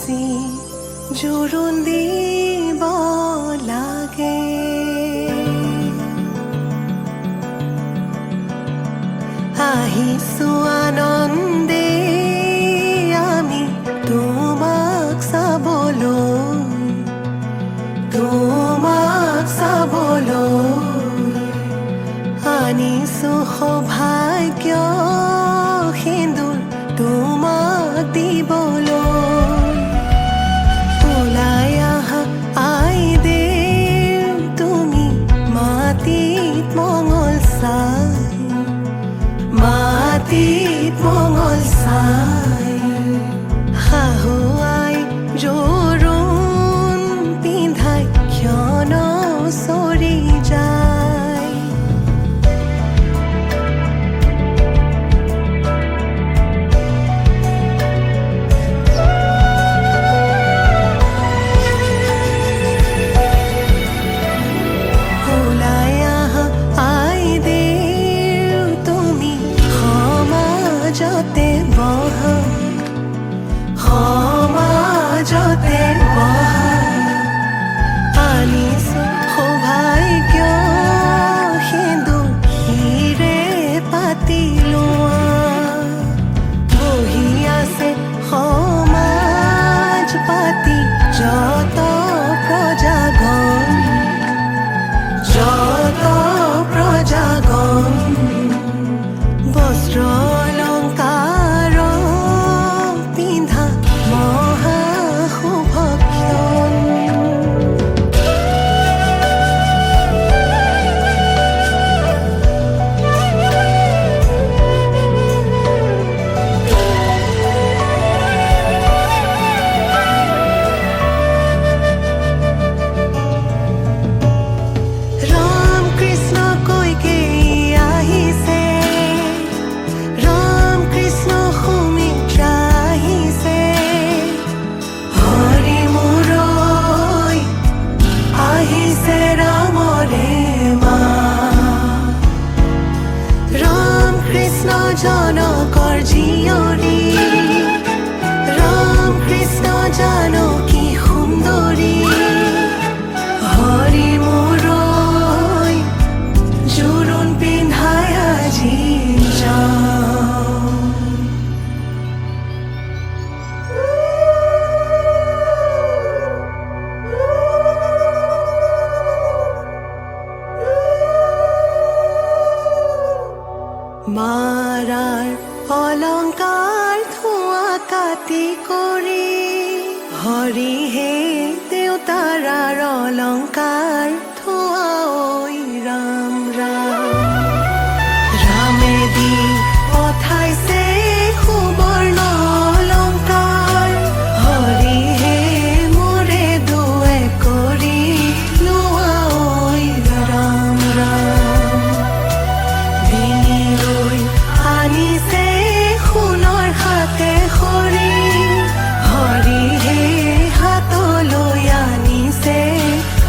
বেছি জোৰোণ দিব লাগে। আহিছো আনন্দে আমি তোমাক চাবলৈ, তোমাক চাবলৈ আনিছো সৌভাগ্য সিন্দুৰ তোমাক দিবলৈ। ওলাই আহা আই দেৱ তুমি মাটিত মঙল চাই, মাটিত মঙল চাই শাহুৱাই জোৰোণ পিন্ধাই ক্ষণ চৰি যায়। ওলাই আহা আই দেৱ তুমি সমাজতে বহা, সমাজতে বহা আনিছো সৌভাগ্য সিন্দুৰ হিৰে পাতি লোৱা। বহি আছে সমাজ পাতি যত প্ৰজাগণ, যত প্ৰজাগণ বস্ত্ৰ অলংকাৰ পিন্ধা মহা শুভক্ষণ। ৰাম কৃষ্ণ কৈকে আহিছে, ৰাম কৃষ্ণ সুমিত্ৰা আহিছে। হৰি মূৰৈ আহিছে ৰামৰে মা, ৰাম কৃষ্ণ জনকৰ জীয়ৰী, ৰাম কৃষ্ণ জানকী সুন্দৰী। হৰি মূৰৈ জোৰোণ পিন্ধাই আজি যাওঁ। মাৰাৰ অলংকাৰ ধোঁৱা কাটি কৰি, হৰিহে দেউতাৰাৰ অলংকাৰ ধোঁৱা ঐ ৰাম ৰাম। ৰামে দি পঠাইছে সুবৰ্ণ অলংকাৰ, হৰিহে মোৰে দুৱে কৰি লোৱা ঐ ৰাম ৰাম। ডিঙিলৈ আনিছে সোণৰ হাতে খৰি, হৰিহে হাতলৈ আনিছে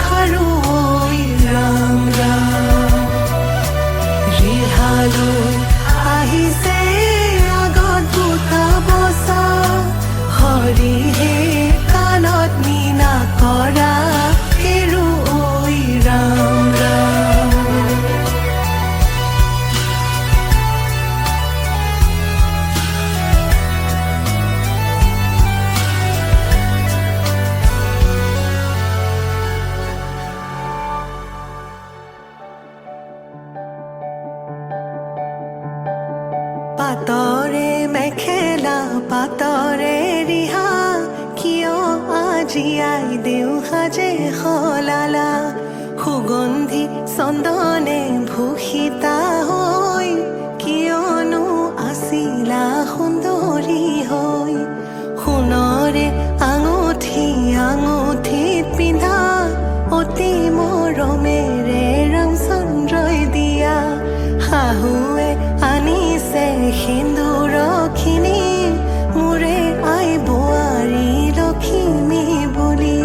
খাৰু ঐ ৰাম ৰাম। ৰিহালৈ আহিছে আগত বুটা বচা, হৰিহে কাণত মীনা কৰা কেৰু ঐ ৰাম ৰাম। পাতৰে মেখেলা পাতৰে ৰিহা, কিয় আজি আই দেউ সাজে সলালা। সুগন্ধি চন্দনে ভূষিতা হৈ, কিয়নো আছিলা সুন্দৰী হৈ। সোণৰে আঙুঠি আঙুঠিত পিন্ধা, অতি মৰমেৰে ৰামচন্দ্ৰই দিয়া। শাহুৱে আনিছে সিন্দুৰখিনি, মোৰে আই বোৱাৰী লখিমী বুলি।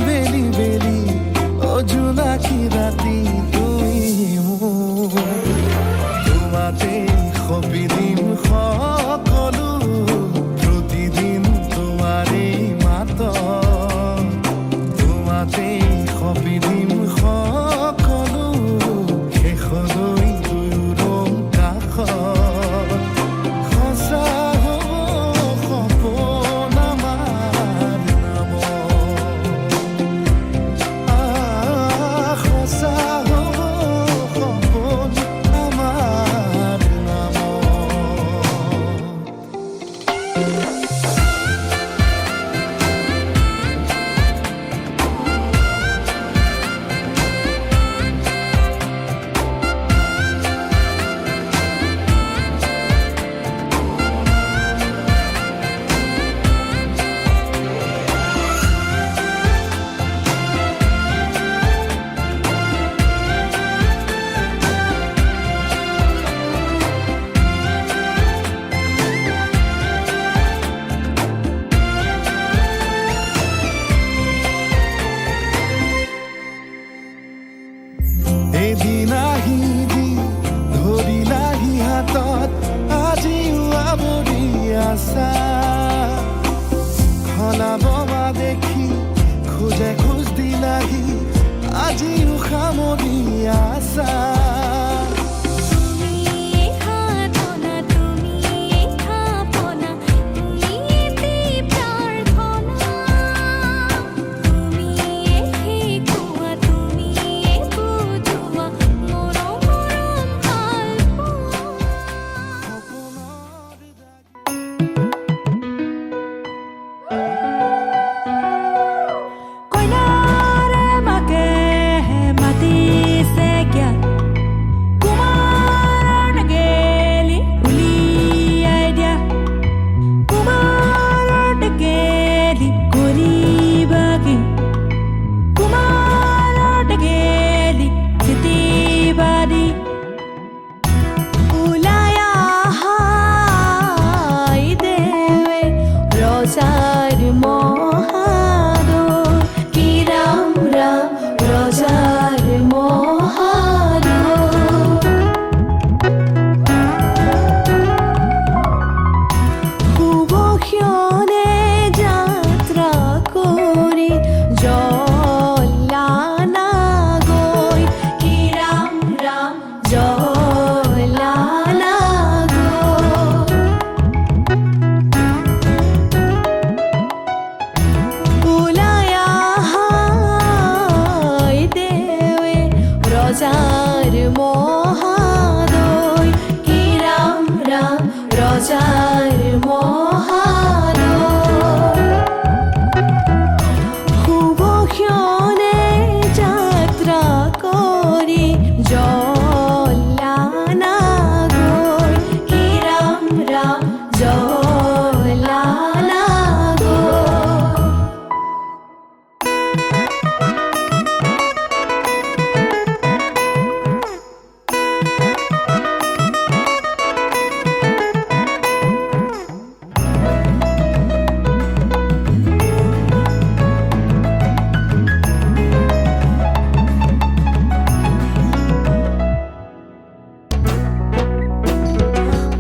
বেলি বেলি ও জোনাকী ৰাতি তুমি মোৰ তোমাতে সপিদিম সকলো প্ৰতিদিন তোমাৰেই মাত তোমাতে সপিদিম সকলো শেষলৈ দুয়োৰং কাষত সঁচা হ'ব সপোন আমাৰ নামত সঁচা হ'ব সপোন আমাৰ নামত এদিন আহিবি ধৰিলাহি হাতত আজিও আৱৰি আছা সলাববা দেখি খোজে খোজ দিলাহি আজিও সামৰি আছা রজার মহাদর কি রাম রাম রজার মহাদর শুভক্ষণে যাত্রা করি জলানা গৈ কি রাম রাম জলানা রজার মহাদয় কি রাম রাম রজার মহাদয় শুভক্ষণে যাত্রা করি জলানা গৈ কি রাম রাম জলানা গৈ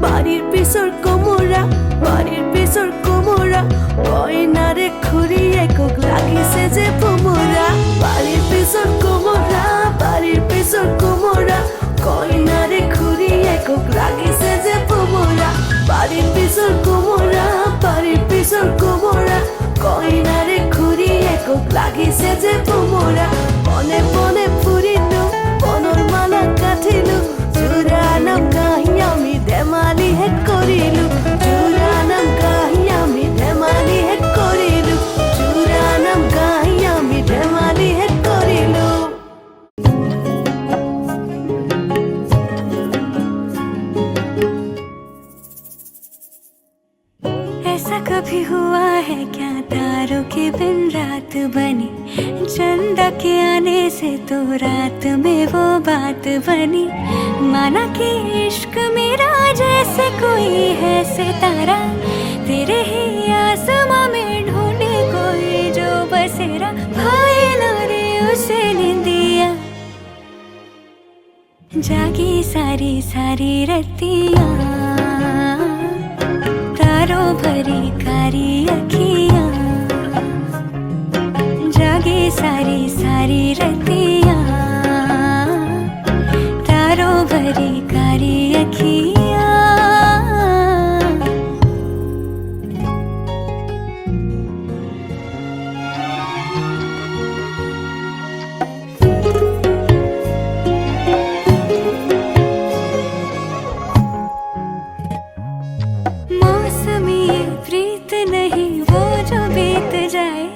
বাড়ির পিছর কোমরা বাড়ির পিছর কোমরা গয়নারে খুঁড়িয়ে কোক লাগিছে যে পোমরা বাড়ির পিছর কোমরা বাড়ির পিছর কোমরা গয়নারে খুঁড়িয়ে কোক লাগিছে যে পোমরা বাড়ির পিছর কোমরা বাড়ির পিছর কোমরা গয়নারে খুঁড়িয়ে কোক লাগিছে যে পোমরা বনে বনে ফুরিলো বনর মালা কাঠিলো চূড়ানাম কাহি আমি ধেমালি হেট করিলু চূড়ানাম কাহি আমি ধেমালি হেট করিলু চূড়ানাম কাহি আমি ধেমালি হেট করিলু ऐसा कभी हुआ है क्या तारों के बिन रात बनी चंदा के आने से तो रात में वो बात बनी माना कि इश्क मेरा जैसे कोई है सितारा तेरे ही आसमां में ढूंढे कोई जो बसेरा भाई जागी सारी सारी रतियां तारों भरी कारी अखियां जागी सारी सारी रतियां तारों भरी कारी अखियां मौसमी ये प्रीत नहीं वो जो बीत जाए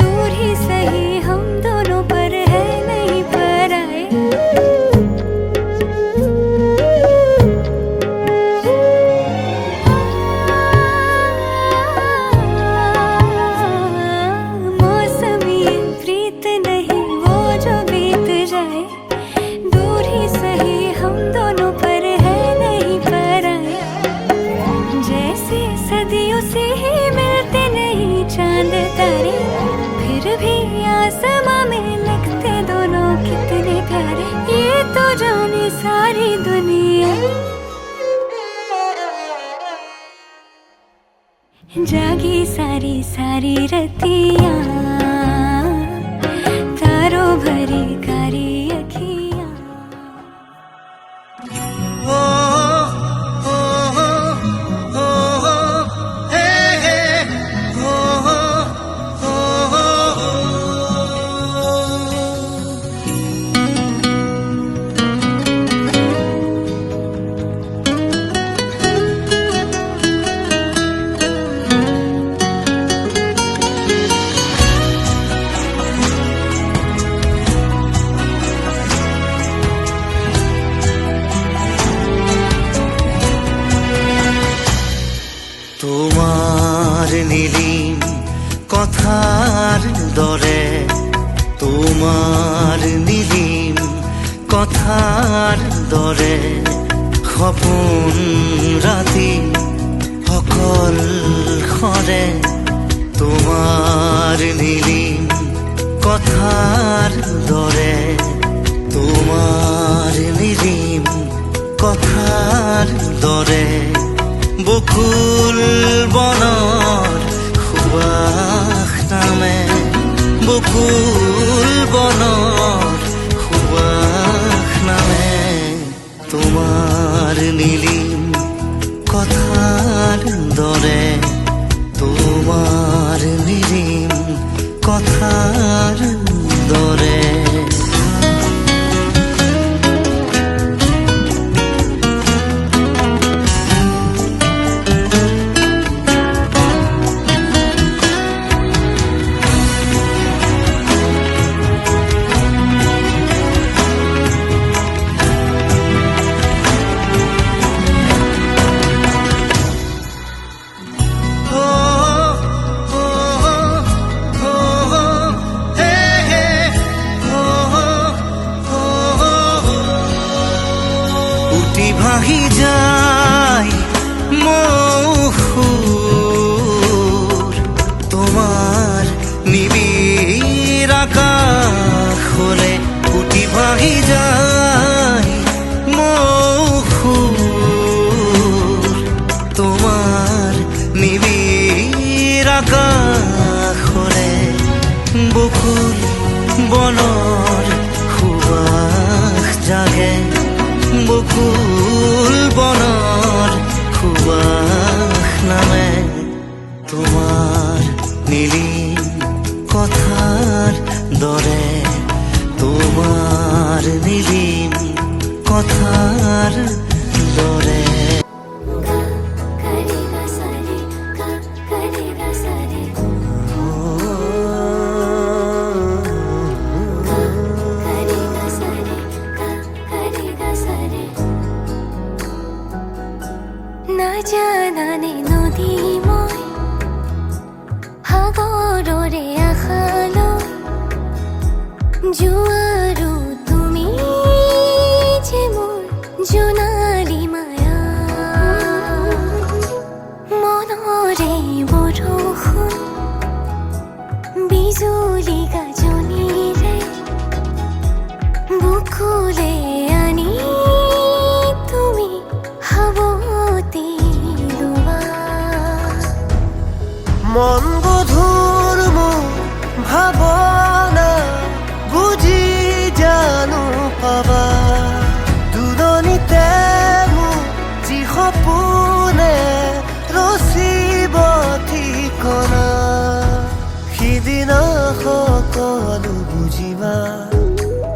दूर ही सही हम दोनों पर है नहीं पर आए मौसमी ये प्रीत नहीं वो जो बीत जाए दूर ही सही हम दोनों पर है नहीं पर आए जैसे सदियों से ही मिलते नहीं चांद तारे फिर भी आसमां में लगते दोनों कितने प्यारे ये तो जाने सारी दुनिया जागी सारी सारी रतियां तारों भरी कारी अखियां তোমার নীলিম কথার দরে তোমার নীলিম কথার দরে সপোন রাতি অকল খৰে তোমাৰ নীলিম কথাৰ দৰে তোমাৰ নীলিম কথাৰ দৰে বকুল বনৰ সুবাস নামে বকুল বনৰ সুবাস নামে তোমাৰ নীলিম কথাৰ দৰে তোমাৰ নীলিম কথাৰ দৰে ভাহি যায় মৌসুৰ তোমাৰ নিবিড় আকাশলে উঠি ভাহি যায় মৌসুৰ তোমাৰ নিবিড় আকাশলে বকুল বনৰ সুবাস জাগে বকুল বনৰ সুবাস নামে তোমাৰ নীলিম কথাৰ দৰে তোমাৰ নীলিম কথাৰ দৰে নাজানানে নদী মই সাগৰৰে আশালৈ জোৱাৰো তুমি যে মোৰ জোনালী মায়া মনৰে বৰষুণ বিজুলী গাজনিৰে বুকুলে আনি মন গধুৰ মোৰ ভাৱনা বুজি জানো পাবা দুদনিতে মোৰ যি সপোনে ৰচিব ঠিকনা সিদিনা সকলো বুজিবা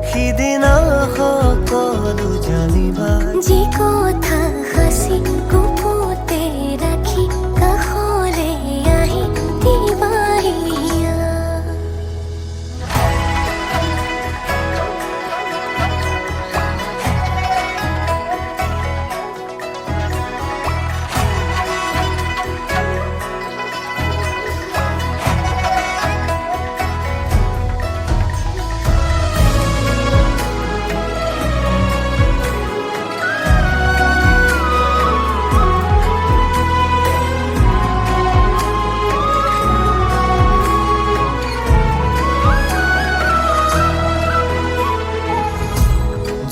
সিদিনা সকলো জানিবা যি কথা হাসি গুপুতে রাখি কাষলে আহি দিবাহিয়া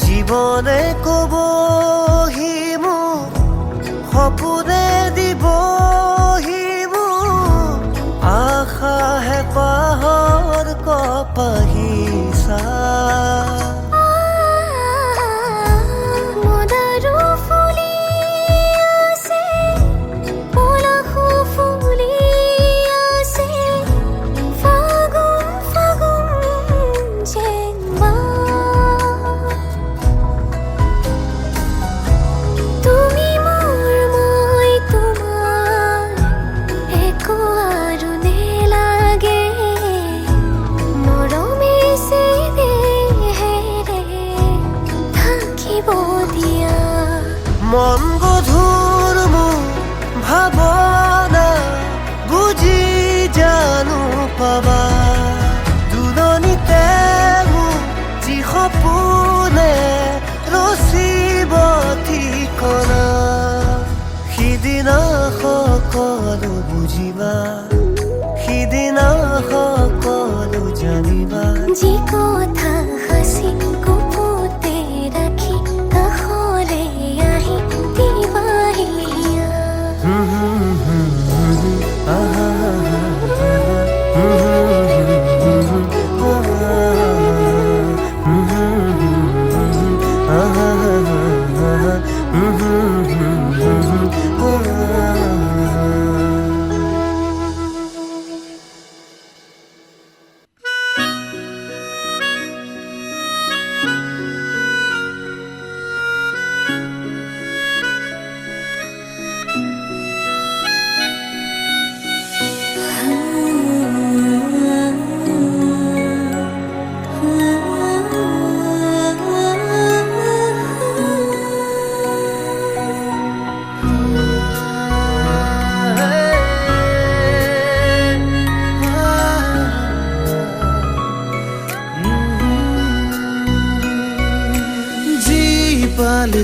জীৱনে ক'বহি মোক সপোনে দিবহি মোক আশাহে পাহৰ কপাহিছা মদাৰো ফুলি আছে পলাশো ফুলি আছে ফাগুন ফাগুন যেন তুমি মোৰ মই তোমাৰ একো আৰু নেলাগে মৰমে সে দেহেৰে থাকিব দিয়া মন গধুৰ মোৰ ভাৱনা বুজি জানো পাবা দুদনিতে মোৰ যি সপোনে ৰচিব ঠিকনা সিদিনা সকলো বুজিবা সিদিনা সকলো জানিবা যি কথা হাসি গুপুতে ৰাখি কাষলে আহি দিবাহিয়া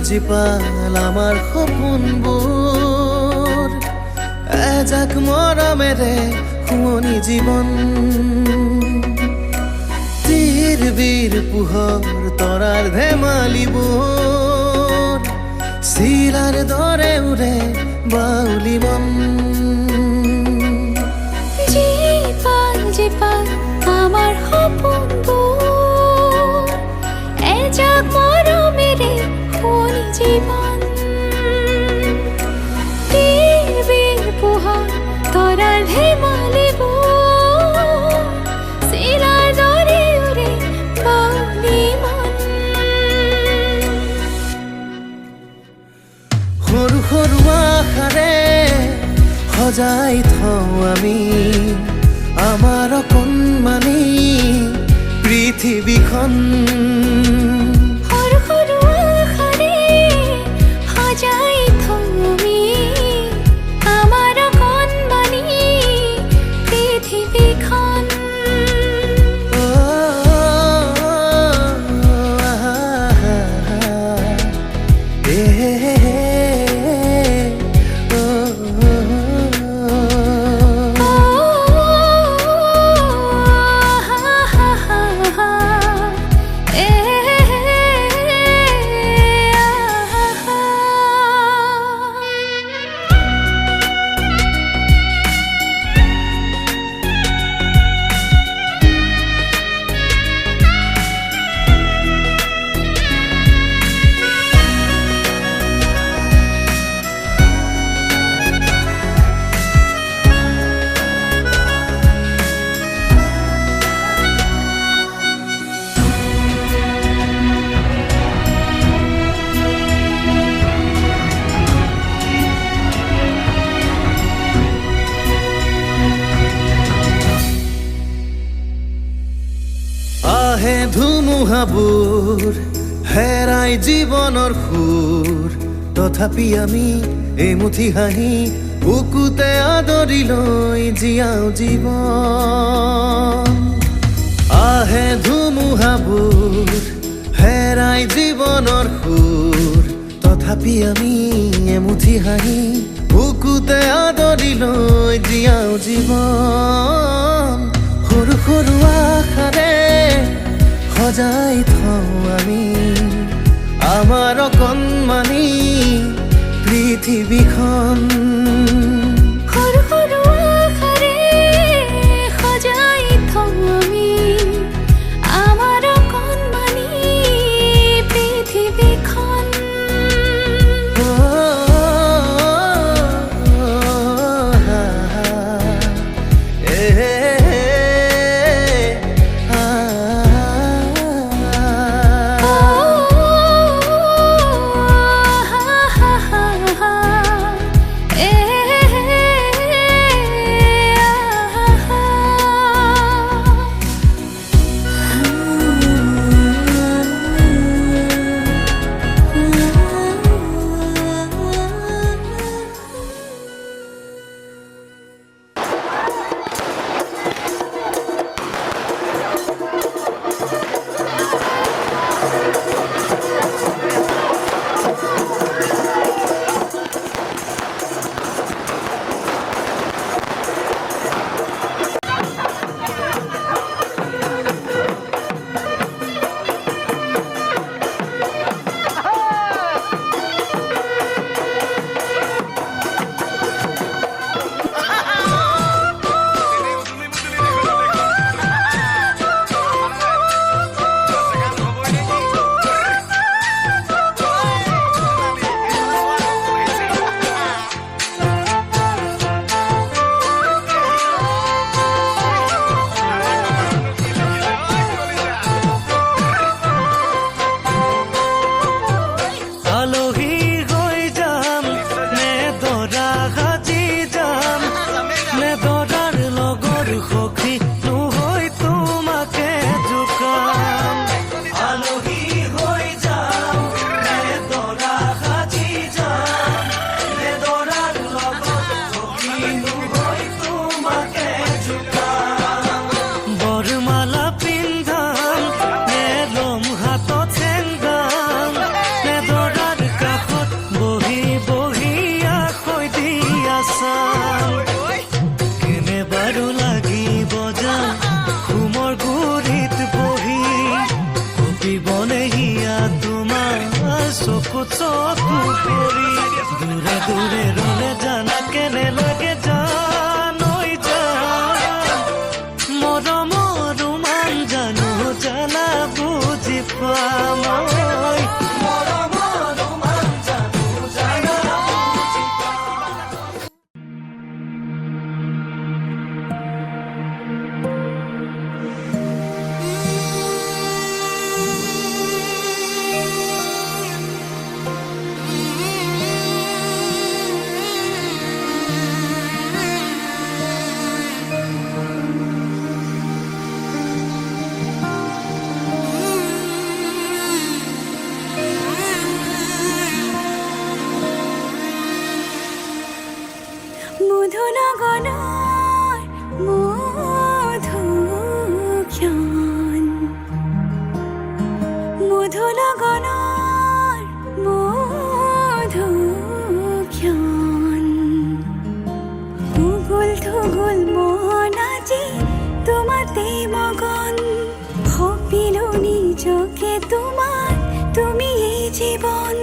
জীপাল আমাৰ সপোনবোৰ এজাক মৰমেৰে শুৱনি জীৱন তীৰ বীৰ পোহৰ তৰাৰ ধেমালিবোৰ চিলাৰ দৰে উৰে বাউলি মন জীপাল আমাৰ সপোনবোৰ এজাক মৰমেৰে শুৱনি জীৱন তীৰ বীৰ পোহৰ তৰাৰ ধেমালিবোৰ চিলাৰ দৰে উৰে বাউলি মন সৰু সৰু আশাৰে সজাই থওঁ আমি আমাৰ অকণমানি পৃথিৱীখন সৰু সৰু আশাৰে সজাই থওঁ আমি আমাৰ অকণমানি পৃথিৱীখন আহে ধুমুহাবোৰ হেৰাই জীৱনৰ সুৰ তথাপি আমি এমুঠি হাঁহি বুকুতে আদৰি লৈ জীয়াও জীৱন আহে ধুমুহাবোৰ হেৰাই জীৱনৰ সুৰ তথাপি আমি এমুঠি হাঁহি বুকুতে আদৰি লৈ জীয়াও জীৱন সৰু সৰু আশাৰে সজাই থওঁ আমি আমাৰ অকণমানি পৃথিৱীখন সৰু সৰু আশাৰে সজাই থওঁ আমি আমাৰ অকণমানি পৃথিৱীখন চকু চকু পৰি দূৰে দূৰে ৰলে জানা কেনে লাগে জানৈ জান মৰমৰ ৰোমান জানো জানা বুজি পাম মৰমৰ ৰোমান জানো জানা বুজি মধুনগনৰ মধুক্ষণ মধুনগনৰ মধুক্ষণ উগুল থুগুল মন আজি তোমাতে মগন ভাবিলো নিজকে তোমাৰ তুমি এই জীৱন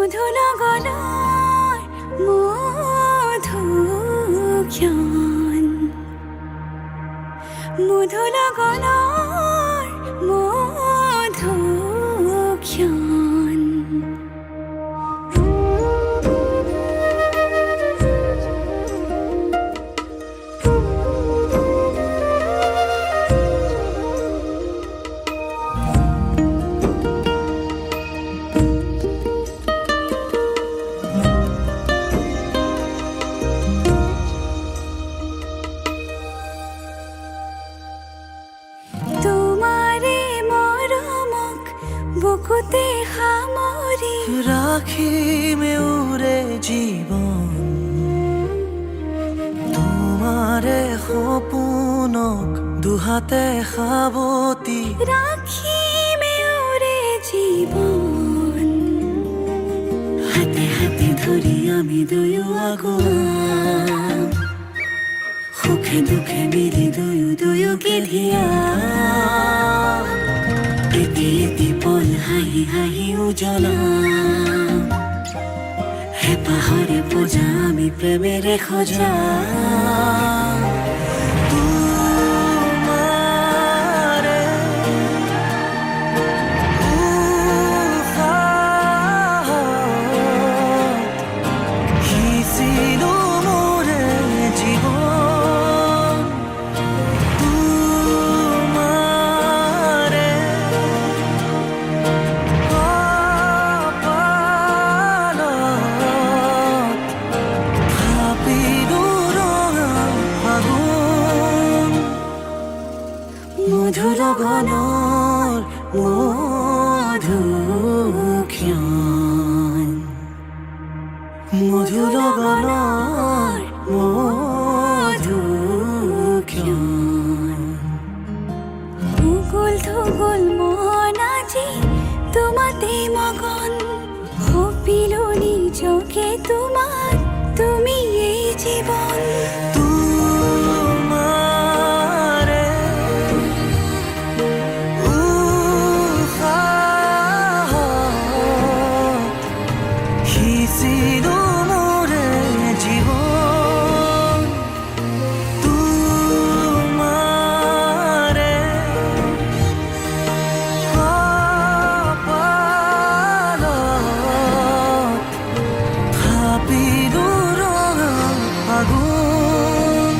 মধুনগৰৰ মধুক্ষণ মধু লগনৰ মধুক্ষণ তোমাৰে মৰমক বুকুতে সামৰি ৰাখিমে উৰে জীৱন তোমাৰে সপোনক দুহাতে সাৱতি ৰাখিমে উৰে জীৱন হাতে হাতে ধৰি আমি দুয়ো আগুৱাম সুখে দুখে মিলি দুয়োকে ধিয়াম এটি এটি পল হাঁহি হাঁহি উজ্বলাম হেঁপাহৰে পূজা আমি প্ৰেমেৰে সজাম তোমাৰে উশাহত সিঁচিলো মোৰে জীৱন তোমাৰে কপালত থাপিলো ৰঙা ফাগুন মধু লগনৰ মধুক্ষণ মধু লগনৰ মধুক্ষণ উগুল থুগুল মন আজি তোমাতে মগন সপিলো নিজকে তোমাৰ তুমি এই জীবন তোমাৰে উশাহত সিঁচিলো মোৰে জীৱন তোমাৰে কপালত থাপিলো ৰঙা ফাগুন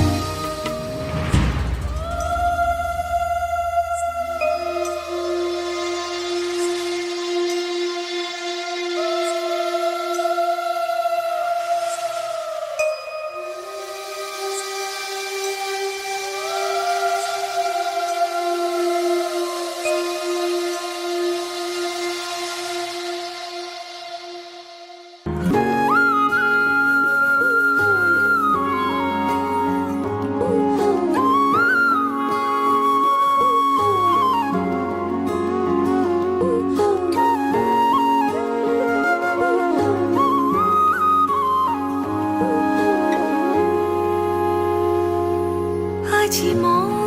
আজি মই